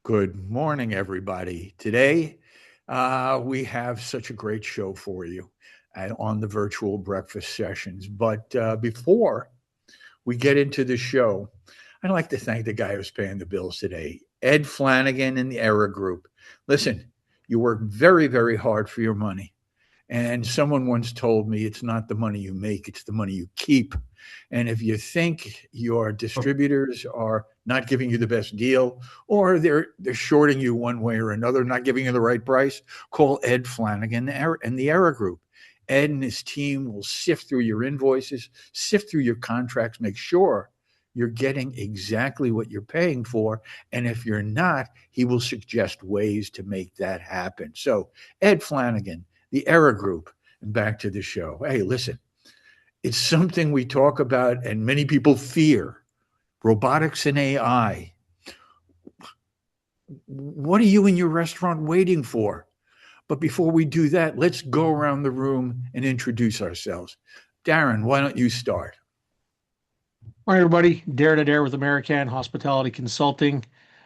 Good morning, everybody. Today, we have such a great show for you on the virtual breakfast sessions. But before we get into the show, I'd like to thank the guy who's paying the bills today, Ed Flanagan in the Era Group. Listen, you work very, very hard for your money. And someone once told me it's not the money you make, it's the money you keep. And if you think your distributors are not giving you the best deal or they're shorting you one way or another, not giving you the right price, call Ed Flanagan and the Era Group. Ed and his team will sift through your invoices, sift through your contracts, make sure you're getting exactly what you're paying for. And if you're not, he will suggest ways to make that happen. So, Ed Flanagan, the Era Group, and back to the show. Hey, listen, it's something we talk about and many people fear. Robotics and AI. What are you in your restaurant waiting for? But before we do that, let's go around the room and introduce ourselves. Darren, why don't you start? Morning, everybody. Darren Adair with American Hospitality Consulting.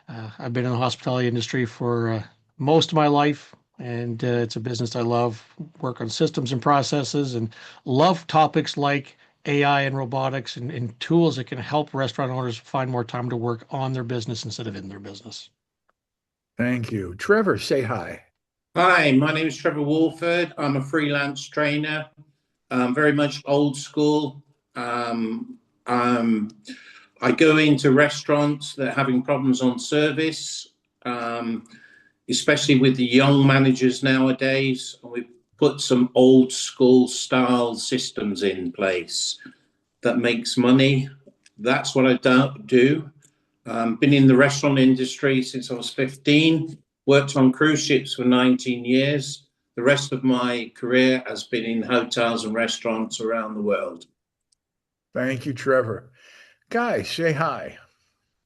I've been in the hospitality industry for most of my life, and it's a business I love. Work on systems and processes, and love topics like AI and robotics and tools that can help restaurant owners find more time to work on their business instead of in their business. Thank you. Trevor, say hi. Hi, my name is Trevor Walford. I'm a freelance trainer, very much old school. I go into restaurants that are having problems on service, especially with the young managers nowadays. We've put some old school style systems in place that makes money. That's what I don't do. Been in the restaurant industry since I was 15, worked on cruise ships for 19 years. The rest of my career has been in hotels and restaurants around the world. Thank you, Trevor. Guy, say hi.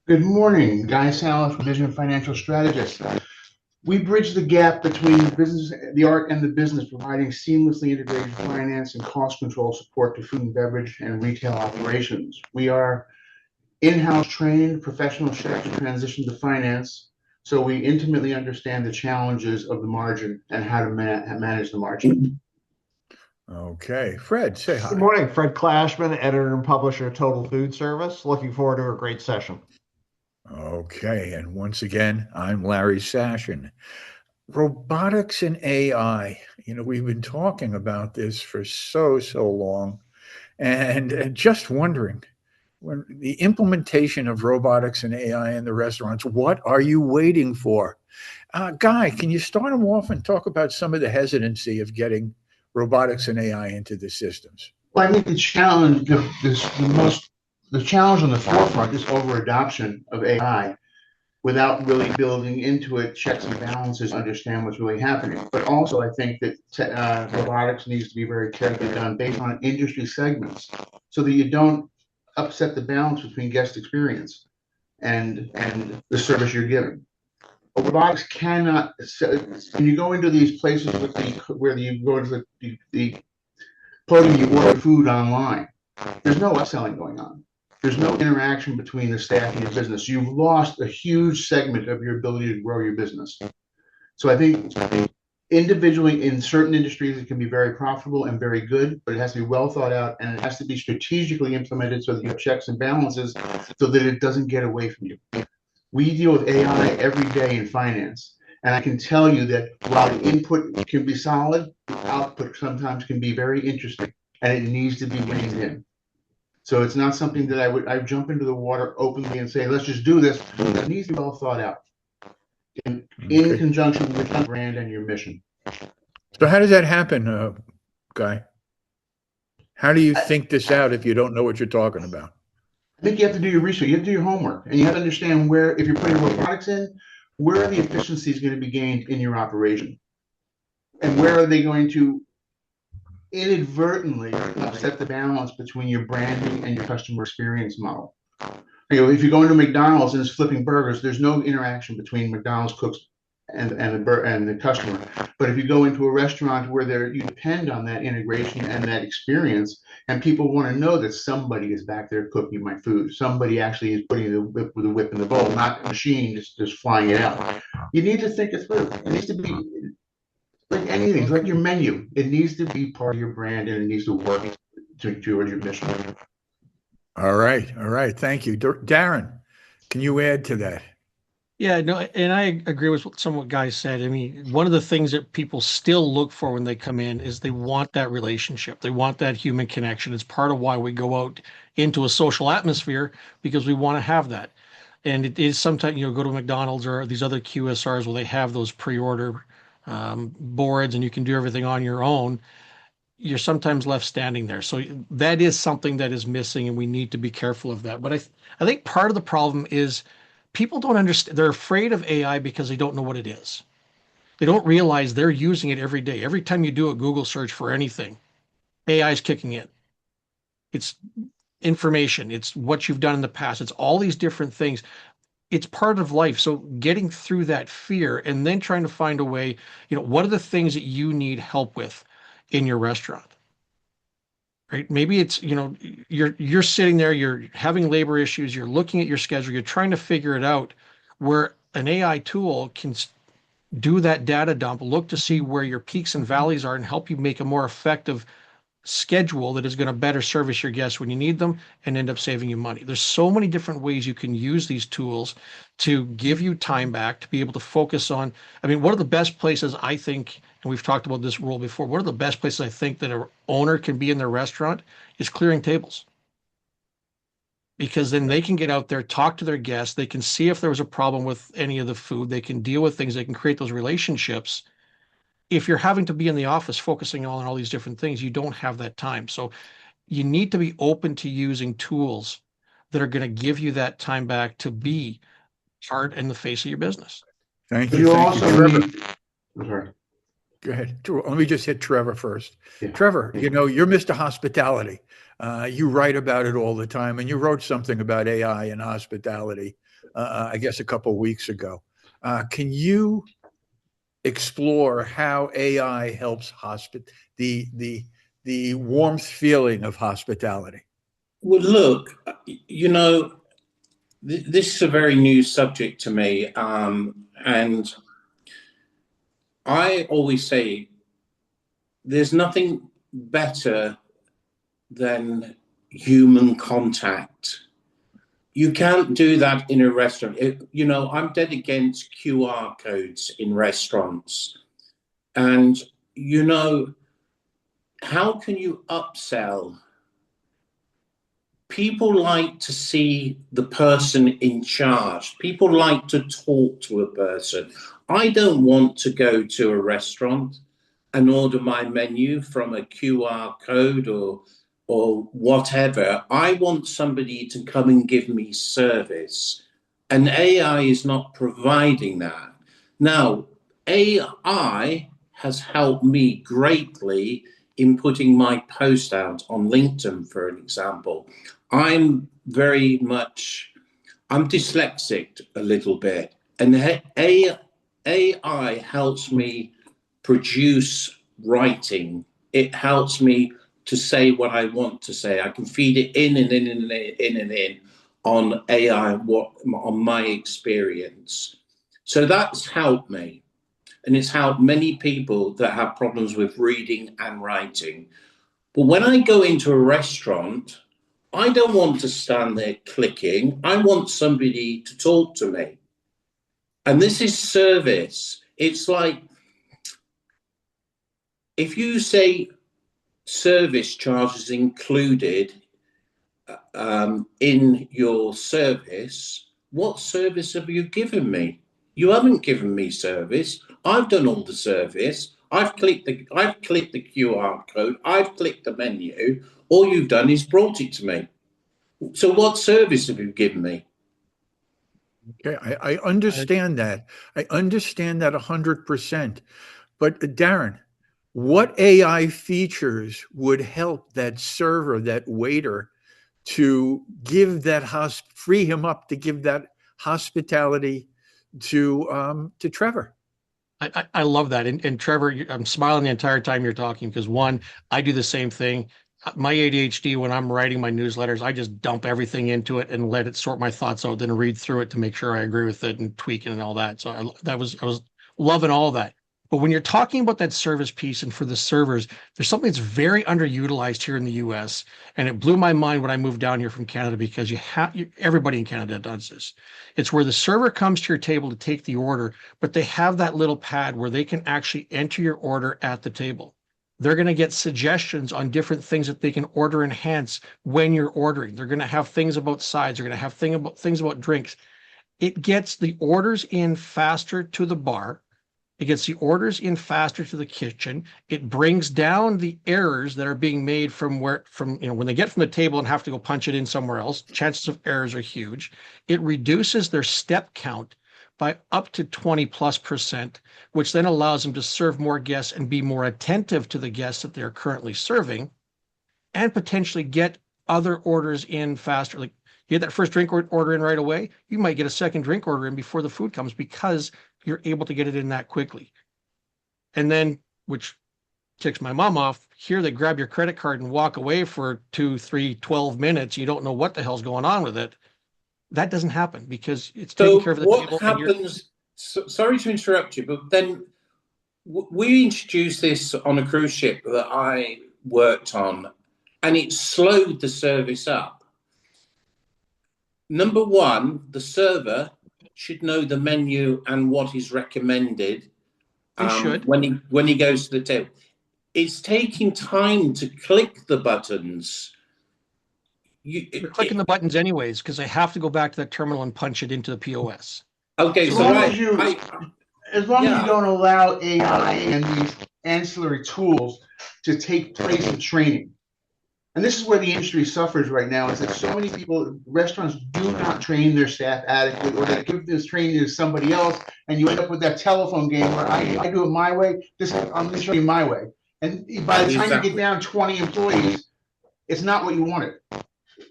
Good morning, Guy Salas, Vision Financial Strategist. We bridge the gap between business, the art and the business, providing seamlessly integrated finance and cost control support to food and beverage and retail operations. We are in-house trained professional chefs who transition to finance, so we intimately understand the challenges of the margin and how to manage the margin. Okay. Fred, say hi. Good morning, Fred Clashman, editor and publisher of Total Food Service. Looking forward to a great session. Okay. And once again, I'm Larry Sashin. Robotics and AI. We've been talking about this for so long, and just wondering when the implementation of robotics and AI in the restaurants, what are you waiting for? Guy, can you start them off and talk about some of the hesitancy of getting robotics and AI into the systems? Well, I think the challenge, the challenge on the forefront is over adoption of AI without really building into it checks and balances, understand what's really happening. But also, I think that robotics needs to be very carefully done based on industry segments, so that you don't upset the balance between guest experience and the service you're giving. Robotics cannot. When you go into these places where you go to the podium, you order food online. There's no upselling going on. There's no interaction between the staff and your business. You've lost a huge segment of your ability to grow your business. So I think individually in certain industries, it can be very profitable and very good, but it has to be well thought out and it has to be strategically implemented so that you have checks and balances so that it doesn't get away from you. We deal with AI every day in finance. And I can tell you that while the input can be solid, the output sometimes can be very interesting and it needs to be reined in. So it's not something that I jump into the water openly and say, let's just do this. It needs to be well thought out in conjunction with your brand and your mission. So how does that happen, Guy? How do you think this out if you don't know what you're talking about? I think you have to do your research. You have to do your homework, and you have to understand where, if you're putting robotics in, where are the efficiencies going to be gained in your operation, and where are they going to inadvertently upset the balance between your branding and your customer experience model. If you go into McDonald's and it's flipping burgers, there's no interaction between McDonald's cooks and the customer. But if you go into a restaurant where you depend on that integration and that experience, and people want to know that somebody is back there cooking my food, somebody actually is putting the whip in the bowl, not a machine just flying it out. You need to think it through. It needs to be like anything. It's like your menu. It needs to be part of your brand, and it needs to work towards your mission. All right. All right. Thank you. Darren, can you add to that? Yeah, no, and I agree with some of what guys said. I mean, one of the things that people still look for when they come in is they want that relationship. They want that human connection. It's part of why we go out into a social atmosphere because we want to have that. And it is sometimes, go to McDonald's or these other QSRs where they have those pre-order boards and you can do everything on your own. You're sometimes left standing there. So that is something that is missing, and we need to be careful of that. But I think part of the problem is people don't understand. They're afraid of AI because they don't know what it is. They don't realize they're using it every day. Every time you do a Google search for anything, AI is kicking in. It's information. It's what you've done in the past. It's all these different things. It's part of life. So getting through that fear and then trying to find a way, what are the things that you need help with in your restaurant? Right? Maybe it's, you're sitting there, you're having labor issues, you're looking at your schedule, you're trying to figure it out where an AI tool can do that data dump, look to see where your peaks and valleys are and help you make a more effective schedule that is going to better service your guests when you need them and end up saving you money. There's so many different ways you can use these tools to give you time back to be able to focus on. I mean, one of the best places I think, and we've talked about this rule before, one of the best places I think that an owner can be in their restaurant is clearing tables. Because then they can get out there, talk to their guests, they can see if there was a problem with any of the food, they can deal with things, they can create those relationships. If you're having to be in the office focusing on all these different things, you don't have that time. So you need to be open to using tools that are going to give you that time back to be part in the face of your business. Thank you. You Thank you, also Trevor. need. Sorry. Go ahead. Let me just hit Trevor first. Yeah. Trevor, you're Mr. Hospitality. You write about it all the time, and you wrote something about AI and hospitality, I guess a couple of weeks ago. Can you explore how AI helps the warmth feeling of hospitality? Well, look, this is a very new subject to me, and I always say there's nothing better than human contact. You can't do that in a restaurant. I'm dead against QR codes in restaurants. And, how can you upsell? People like to see the person in charge. People like to talk to a person. I don't want to go to a restaurant and order my menu from a QR code or whatever. I want somebody to come and give me service. And AI is not providing that. Now, AI has helped me greatly in putting my post out on LinkedIn, for an example. I'm dyslexic a little bit, and AI helps me produce writing. It helps me to say what I want to say. I can feed it in and in and in and in on AI, on my experience. So that's helped me. And it's helped many people that have problems with reading and writing. But when I go into a restaurant, I don't want to stand there clicking. I want somebody to talk to me. And this is service. It's like if you say service charges included in your service, what service have you given me? You haven't given me service. I've done all the service. I've clicked the QR code. I've clicked the menu. All you've done is brought it to me. So what service have you given me? Okay, I understand that. I understand that 100%. But Darren, what AI features would help that server, that waiter, to give that free him up to give that hospitality to Trevor? I love that. And Trevor, I'm smiling the entire time you're talking because one, I do the same thing. My ADHD, when I'm writing my newsletters, I just dump everything into it and let it sort my thoughts out, then read through it to make sure I agree with it and tweak it and all that. So I was loving all that. But when you're talking about that service piece and for the servers, there's something that's very underutilized here in the US. And it blew my mind when I moved down here from Canada because everybody in Canada does this. It's where the server comes to your table to take the order, but they have that little pad where they can actually enter your order at the table. They're going to get suggestions on different things that they can order enhance when you're ordering. They're going to have things about sides. They're going to have things about drinks. It gets the orders in faster to the bar. It gets the orders in faster to the kitchen. It brings down the errors that are being made from when they get from the table and have to go punch it in somewhere else. Chances of errors are huge. It reduces their step count by up to 20+%, which then allows them to serve more guests and be more attentive to the guests that they're currently serving and potentially get other orders in faster. Like you get that first drink order in right away, you might get a second drink order in before the food comes because you're able to get it in that quickly. And then, which ticks my mom off, here they grab your credit card and walk away for 2, 3, 12 minutes. You don't know what the hell's going on with it. That doesn't happen because it's taken So care of at the what table. happens? Sorry to interrupt you, but then we introduced this on a cruise ship that I worked on, and it slowed the service up. Number one, the server should know the menu and what is recommended They should. when he goes to the table. It's taking time to click the buttons. They're clicking the buttons anyways because they have to go back to that terminal and punch it into the POS. Okay, As so long I, as you, I as long as you yeah, don't allow AI and these ancillary tools to take place in training. And this is where the industry suffers right now, is that so many people, restaurants do not train their staff adequately, or they give this training to somebody else, and you end up with that telephone game where I do it my way, I'm going to show you my way. And by the time you get exactly, down 20 employees, it's not what you wanted.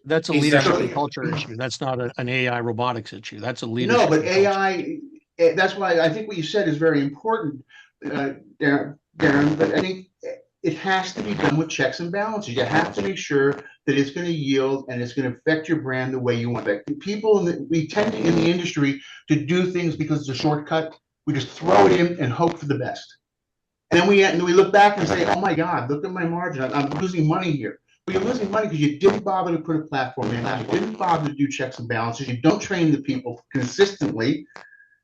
That's a leadership and exactly. culture issue. That's not an AI robotics issue. That's a No, leadership but and culture. AI, that's why I think what you said is very important, Darren, but I think it has to be done with checks and balances. You have to make sure that it's going to yield and it's going to affect your brand the way you want it. People, we tend to, in the industry, to do things because it's a shortcut. We just throw it in and hope for the best. And then we look back and say, oh my God, look at my margin. I'm losing money here. But you're losing money because you didn't bother to put a platform in. You didn't bother to do checks and balances. You don't train the people consistently.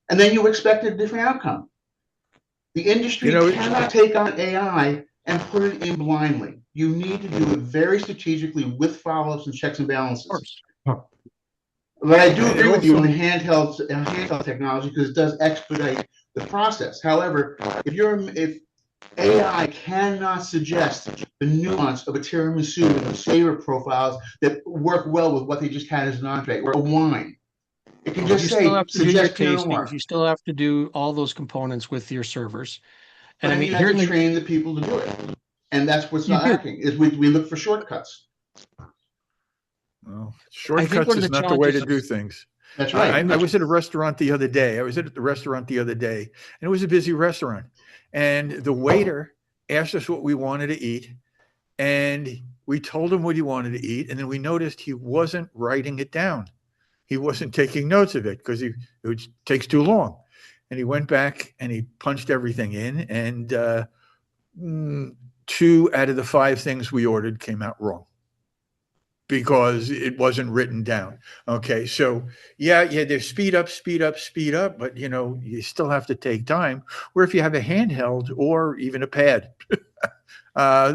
And then you expect a different outcome. The industry cannot take on AI and put it in blindly. You need to do it very strategically with follow-ups and checks and Of balances. course. But I do And agree with you on also, the handheld technology because it does expedite the process. However, if AI cannot suggest the nuance of a tiramisu and the flavor profiles that work well with what they just had as an entree or a wine, it can You just still say have to do your suggest Pinot tastings. Noir. You still have to do all those components with your servers. But And I then mean, you have here to in the train the people to do it. And that's what's you not do. lacking, is we look for shortcuts. well, I think one shortcuts of is the not the way to challenges do is things. That's I, right. I was at a restaurant the other day. I was at the restaurant the other day, and it was a busy restaurant. And the waiter asked us what we wanted to eat, and we told him what he wanted to eat, and then we noticed he wasn't writing it down. He wasn't taking notes of it because it takes too long. And he went back and he punched everything in, and 2 out of the 5 things we ordered came out wrong because it wasn't written down. Okay, so yeah, there's speed up, speed up, speed up, but you still have to take time. Where if you have a handheld or even a pad,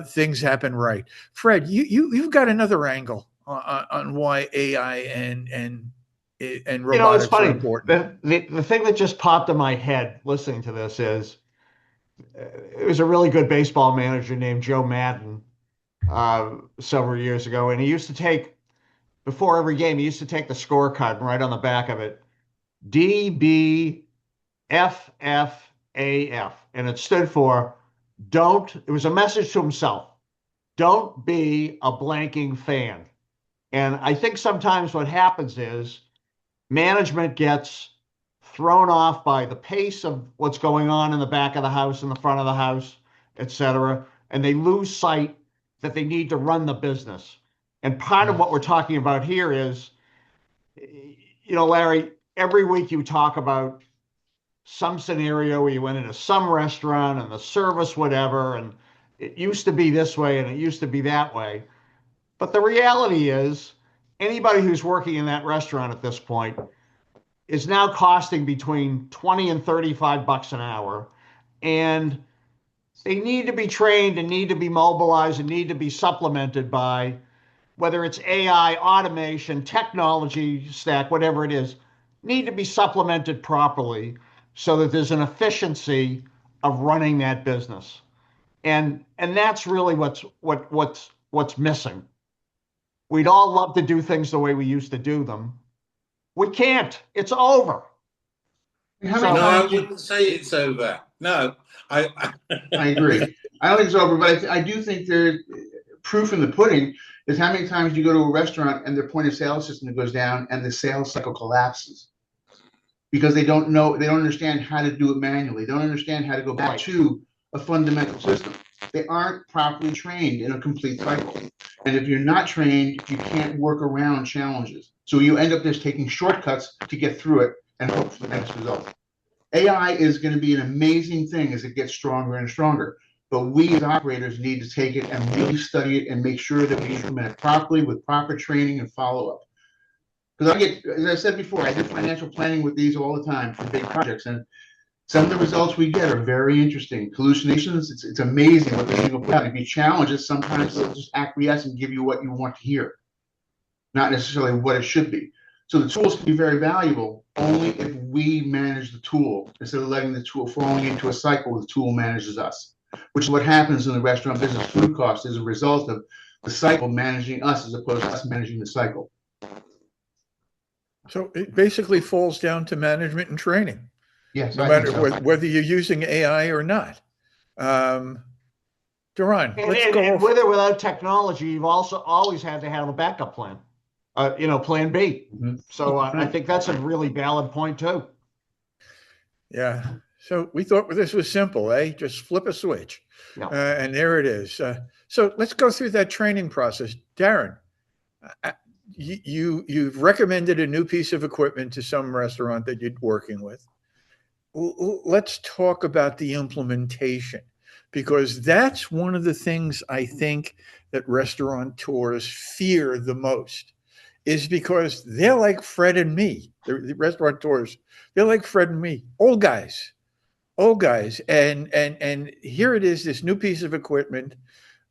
things happen right. Fred, you've got another angle on why AI and It's robotics are funny. important. The thing that just popped in my head listening to this is it was a really good baseball manager named Joe Madden several years ago, and he used to take before every game, he used to take the scorecard and write on the back of it DBFFAF, and it stood for don't. It was a message to himself. Don't be a blanking fan. And I think sometimes what happens is management gets thrown off by the pace of what's going on in the back of the house, in the front of the house, etc., and they lose sight that they need to run the business. And part of what we're talking about here is, Larry, every week you talk about some scenario where you went into some restaurant and the service, whatever, and it used to be this way and it used to be that way. But the reality is, anybody who's working in that restaurant at this point is now costing between 20 and 35 bucks an hour. And they need to be trained and need to be mobilized and need to be supplemented by whether it's AI, automation, technology stack, whatever it is, need to be supplemented properly so that there's an efficiency of running that business. And that's really what's missing. We'd all love to do things the way we used to do them. We can't. It's over. How No, many I times wouldn't say it's over. No, I agree. I don't think it's over, but I do think there's proof in the pudding is how many times you go to a restaurant and their point of sale system goes down and the sales cycle collapses because they don't understand how to do it manually. They don't understand how to go back to a fundamental system. They aren't properly trained in a complete cycle. And if you're not trained, you can't work around challenges. So you end up just taking shortcuts to get through it and hope for the next result. AI is going to be an amazing thing as it gets stronger and stronger. But we as operators need to take it and really study it and make sure that we implement it properly with proper training and follow-up. Because as I said before, I do financial planning with these all the time for big projects. And some of the results we get are very interesting. Hallucinations, it's amazing what the thing will put out. If you challenge it, sometimes they'll just acquiesce and give you what you want to hear, not necessarily what it should be. So the tools can be very valuable only if we manage the tool instead of letting the tool falling into a cycle where the tool manages us, which is what happens in the restaurant business. Food cost is a result of the cycle managing us as opposed to us managing the cycle. So it basically falls down to management and training. Yes, no matter whether you're using AI or not. Duran, let's go. And with or without technology, you've also always had to have a backup plan, plan B. Mm-hmm. So I think that's a really valid point too. Yeah. So we thought this was simple, eh? Just flip a switch, and there it is. So let's go through that training process. Darren, you've recommended a new piece of equipment to some restaurant that you're working with. Let's talk about the implementation, because that's one of the things I think that restaurateurs fear the most, is because they're like Fred and me. The restaurateurs, they're like Fred and me, old guys, and here it is, this new piece of equipment.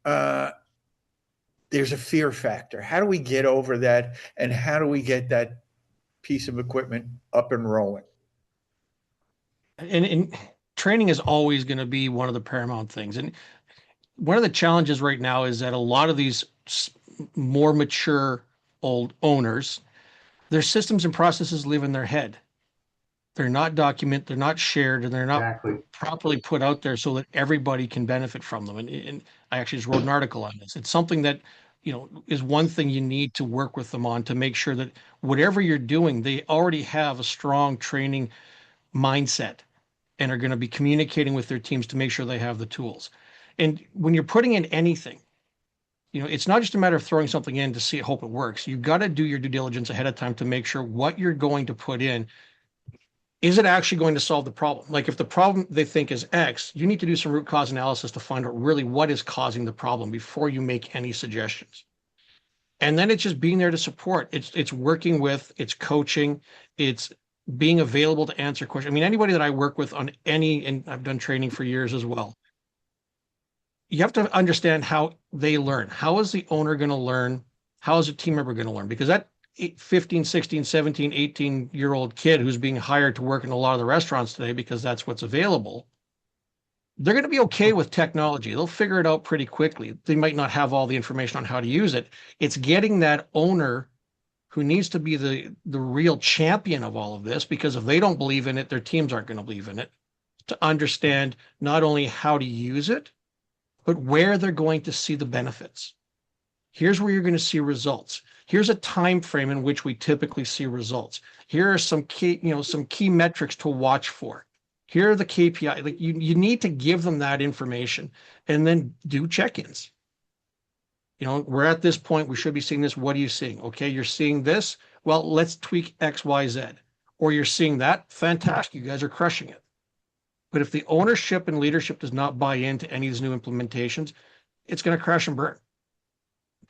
There's a fear factor. How do we get over that, and how do we get that piece of equipment up and rolling? And training is always going to be one of the paramount things. And one of the challenges right now is that a lot of these more mature old owners, their systems and processes live in their head. They're not documented, they're not shared, and they're not properly put out there so that everybody can benefit from them. And I actually just wrote an article on this. It's something that, is one thing you need to work with them on to make sure that whatever you're doing, they already have a strong training mindset and are going to be communicating with their teams to make sure they have the tools. And when you're putting in anything, it's not just a matter of throwing something in to hope it works. You've got to do your due diligence ahead of time to make sure what you're going to put in, is it actually going to solve the problem? Like if the problem they think is X, you need to do some root cause analysis to find out really what is causing the problem before you make any suggestions. And then it's just being there to support. It's working with, it's coaching, it's being available to answer questions. I mean, anybody that I work with on and I've done training for years as well, you have to understand how they learn. How is the owner going to learn? How is a team member going to learn? Because that 15, 16, 17, 18-year-old kid who's being hired to work in a lot of the restaurants today because that's what's available, they're going to be okay with technology. They'll figure it out pretty quickly. They might not have all the information on how to use it. It's getting that owner who needs to be the real champion of all of this, because if they don't believe in it, their teams aren't going to believe in it, to understand not only how to use it, but where they're going to see the benefits. Here's where you're going to see results. Here's a time frame in which we typically see results. Here are some key metrics to watch for. Here are the KPI. Like you need to give them that information and then do check-ins. We're at this point, we should be seeing this. What are you seeing? Okay, you're seeing this. Well, let's tweak X, Y, Z. Or you're seeing that. Fantastic. You guys are crushing it. But if the ownership and leadership does not buy into any of these new implementations, it's going to crash and burn.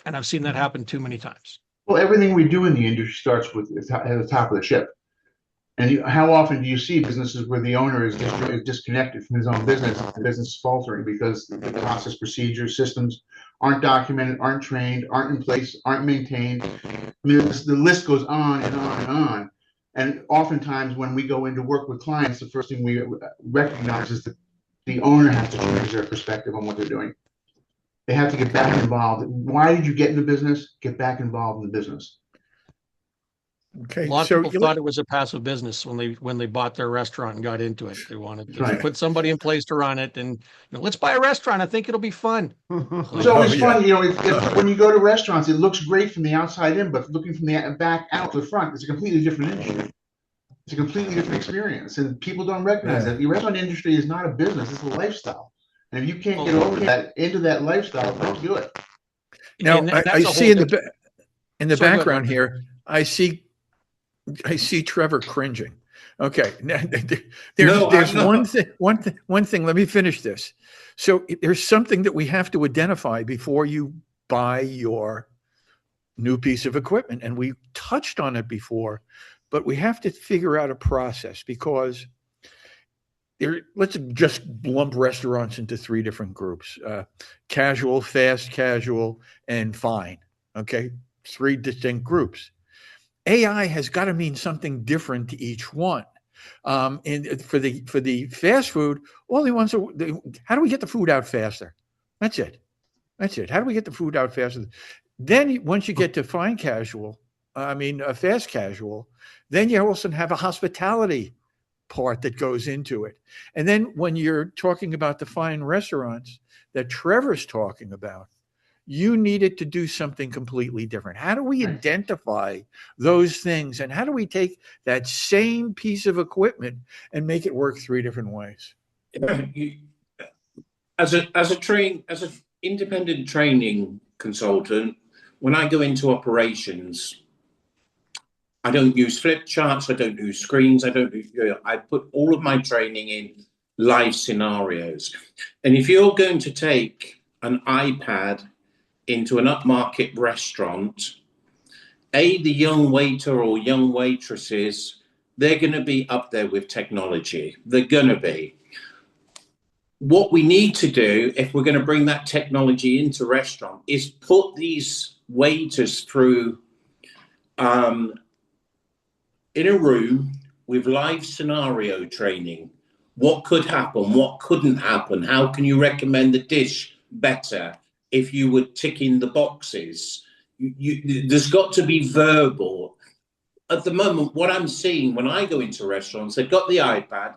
And I've seen that happen too many times. Well, everything we do in the industry starts with at the top of the ship. And how often do you see businesses where the owner is disconnected from his own business, the business is faltering because the process, procedures, systems aren't documented, aren't trained, aren't in place, aren't maintained. I mean, the list goes on and on and on. And oftentimes when we go into work with clients, the first thing we recognize is that the owner has to change their perspective on what they're doing. They have to get back involved. Why did you get in the business? Get back involved in the business. Okay. A lot of people thought it was a passive business when they bought their restaurant and got into it. They wanted to put somebody in place to run it, and let's buy a restaurant. I think it'll be fun. It's always fun, when you go to restaurants, it looks great from the outside in, but looking from the back out to the front, it's a completely different industry. It's a completely different experience, and people don't recognize that. The restaurant industry is not a business; it's a lifestyle. And if you can't get over that into that lifestyle, don't do it. Now, I see in the background here, I see Trevor cringing. Okay, there's one thing. Let me finish this. So there's something that we have to identify before you buy your new piece of equipment, and we touched on it before, but we have to figure out a process because let's just lump restaurants into three different groups: casual, fast casual, and fine. Okay, three distinct groups. AI has got to mean something different to each one. And for the fast food, all he wants to, how do we get the food out faster? That's it. How do we get the food out faster? Then once you get to fast casual, then you also have a hospitality part that goes into it. And then when you're talking about the fine restaurants that Trevor's talking about, you needed to do something completely different. How do we identify those things? And how do we take that same piece of equipment and make it work three different ways? As an independent training consultant, when I go into operations, I don't use flip charts, I don't use screens, I put all of my training in live scenarios. And if you're going to take an iPad into an upmarket restaurant, the young waiter or young waitresses, they're going to be up there with technology. They're going to be. What we need to do, if we're going to bring that technology into restaurant, is put these waiters through in a room with live scenario training. What could happen? What couldn't happen? How can you recommend the dish better? If you were ticking the boxes, there's got to be verbal. At the moment, what I'm seeing when I go into restaurants, they've got the iPad.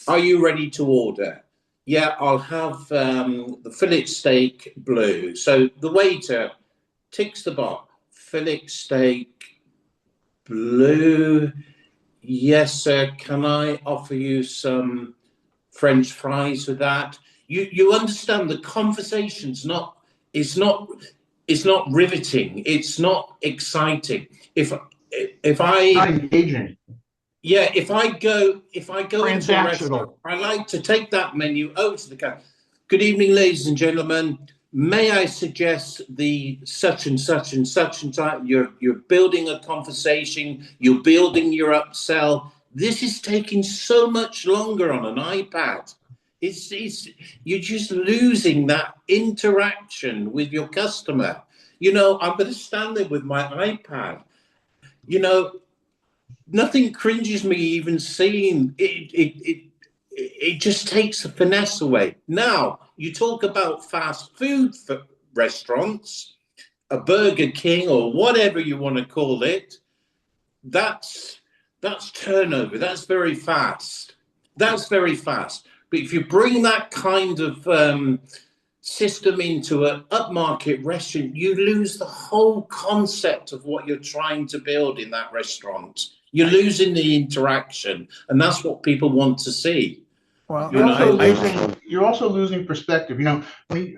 Are you ready to order? Yeah, I'll have the fillet steak blue. So the waiter ticks the box. Fillet steak blue. Yes, sir. Can I offer you some French fries with that? You understand the conversation's not. It's not riveting. It's not exciting. If I not engaging. Yeah, if I go into a restaurant, I like to take that menu over to the counter. Good evening, ladies and gentlemen. May I suggest the such and such and such and such? You're building a conversation. You're building your upsell. This is taking so much longer on an iPad. You're just losing that interaction with your customer. I'm going to stand there with my iPad. Nothing cringes me even seeing it. It just takes the finesse away. Now, you talk about fast food for restaurants, a Burger King or whatever you want to call it. That's turnover. That's very fast. But if you bring that kind of system into an upmarket restaurant, you lose the whole concept of what you're trying to build in that restaurant. You're losing the interaction, and that's what people want to see. Well, You're also losing perspective. Larry,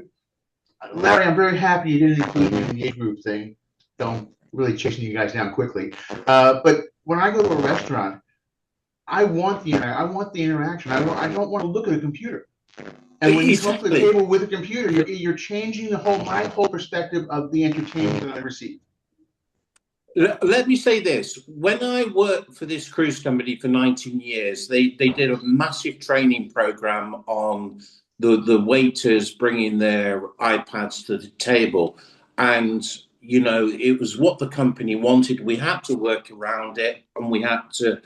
I'm very happy you didn't include me in the age group thing. Don't really chasing you guys down quickly. But when I go to a restaurant, I want the interaction. I don't want to look at a computer. And when you come to the table with a computer, you're changing my whole perspective of the entertainment that I receive. Let me say this. When I worked for this cruise company for 19 years, they did a massive training program on the waiters bringing their iPads to the table. And, it was what the company wanted. We had to work around it, and we had to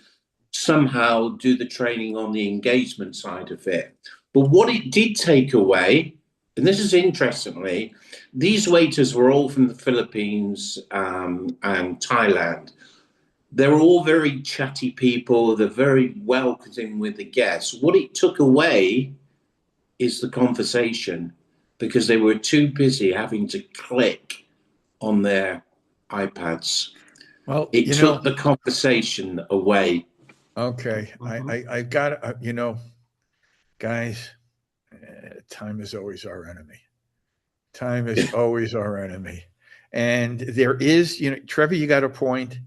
somehow do the training on the engagement side of it. But what it did take away, and this is interestingly, these waiters were all from the Philippines and Thailand. They're all very chatty people. They're very welcoming with the guests. What it took away is the conversation, because they were too busy having to click on their iPads. Well, it took the conversation away. Okay. I got, guys, time is always our enemy. Time is always our enemy. And there is, Trevor, you got a point,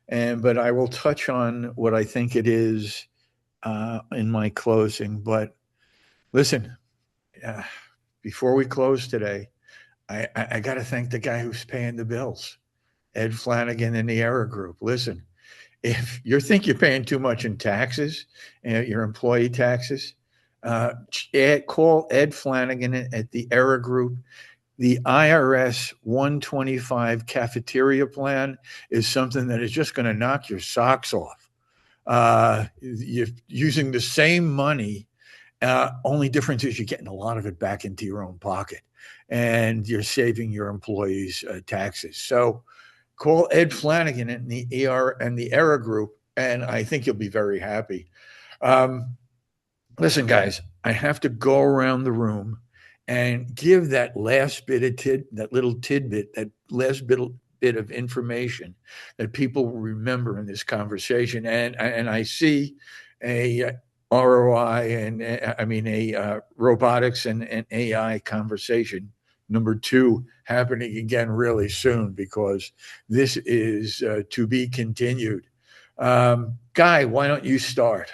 but I will touch on what I think it is in my closing. But listen, before we close today, I got to thank the guy who's paying the bills, Ed Flanagan in the Error Group. Listen, if you think you're paying too much in taxes, your employee taxes, call Ed Flanagan at the Error Group. The IRS 125 cafeteria plan is something that is just going to knock your socks off. You're using the same money. Only difference is you're getting a lot of it back into your own pocket, and you're saving your employees taxes. So call Ed Flanagan in the Error Group, and I think you'll be very happy. Listen, guys, I have to go around the room and give that last bit of that little tidbit, that last bit of information that people will remember in this conversation. And I see a ROI and a robotics and AI conversation number 2 happening again really soon, because this is to be continued. Guy, why don't you start?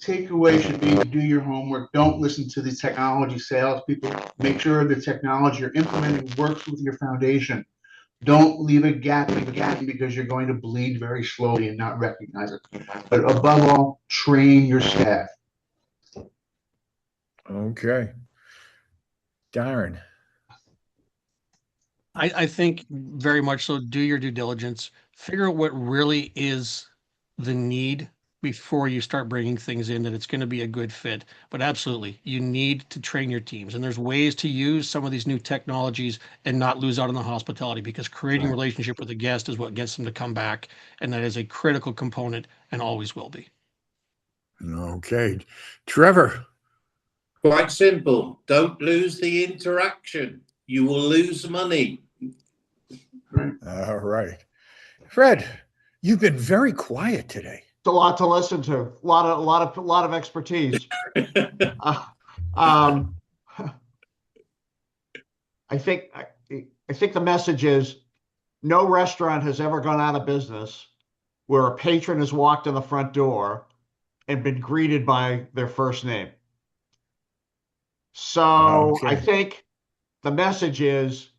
Takeaway should be to do your homework. Don't listen to the technology salespeople. Make sure the technology you're implementing works with your foundation. Don't leave a gap because you're going to bleed very slowly and not recognize it. But above all, train your staff. Okay. Darren. I think very much so. Do your due diligence. Figure out what really is the need before you start bringing things in that it's going to be a good fit. But absolutely, you need to train your teams. And there's ways to use some of these new technologies and not lose out on the hospitality, because creating a relationship with the guest is what gets them to come back. And that is a critical component and always will be. Okay. Trevor. Quite simple. Don't lose the interaction. You will lose money. All right. Fred, you've been very quiet today. It's a lot to listen to. A lot of expertise. I think the message is no restaurant has ever gone out of business where a patron has walked in the front door and been greeted by their first name. So I think the message is,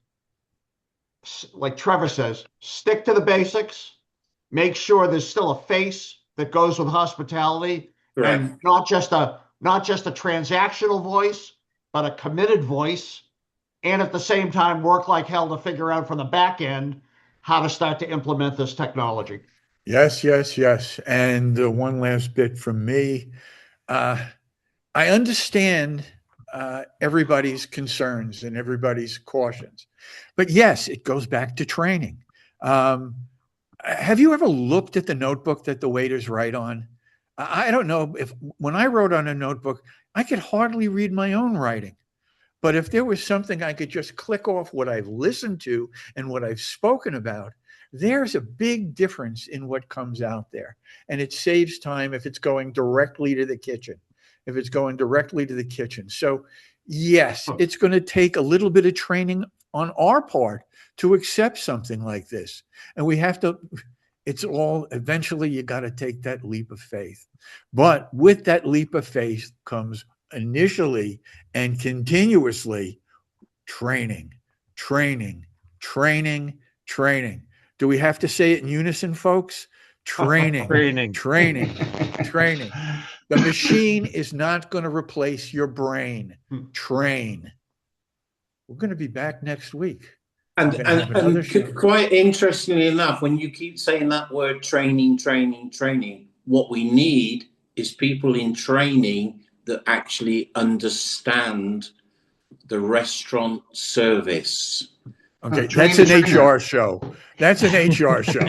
like Trevor says, stick to the basics. Make sure there's still a face that goes with hospitality, and not just a transactional voice, but a committed voice. And at the same time, work like hell to figure out from the back end how to start to implement this technology. Yes. And one last bit from me. I understand everybody's concerns and everybody's cautions, but yes, it goes back to training. Have you ever looked at the notebook that the waiters write on? I don't know if when I wrote on a notebook, I could hardly read my own writing. But if there was something I could just click off what I've listened to and what I've spoken about, there's a big difference in what comes out there. And it saves time if it's going directly to the kitchen. If it's going directly to the kitchen. So, yes, it's going to take a little bit of training on our part to accept something like this. And we have to, it's all, eventually you got to take that leap of faith. But with that leap of faith comes initially and continuously training, training, training, training. Do we have to say it in unison, folks? Training, Training. training, training. The machine is not going to replace your brain. Train. We're going to be back next week. And quite interestingly enough, when you keep saying that word training, training, training, what we need is people in training that actually understand the restaurant service. Okay, that's an HR show. That's an HR show.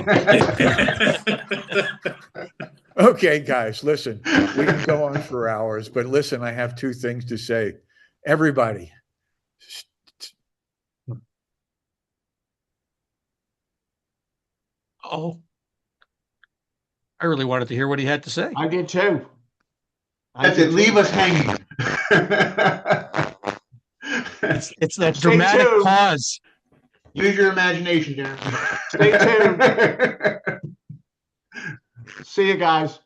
Okay, guys, listen, we can go on for hours, but listen, I have two things to say. Everybody, Oh, I really wanted to hear what he had to say. I did too. That's it. Leave us hanging. It's that dramatic pause. Use your imagination, Darren. Stay tuned. See you guys.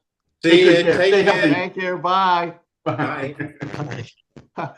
See you. Stay healthy. Thank you. Bye. Bye. Bye.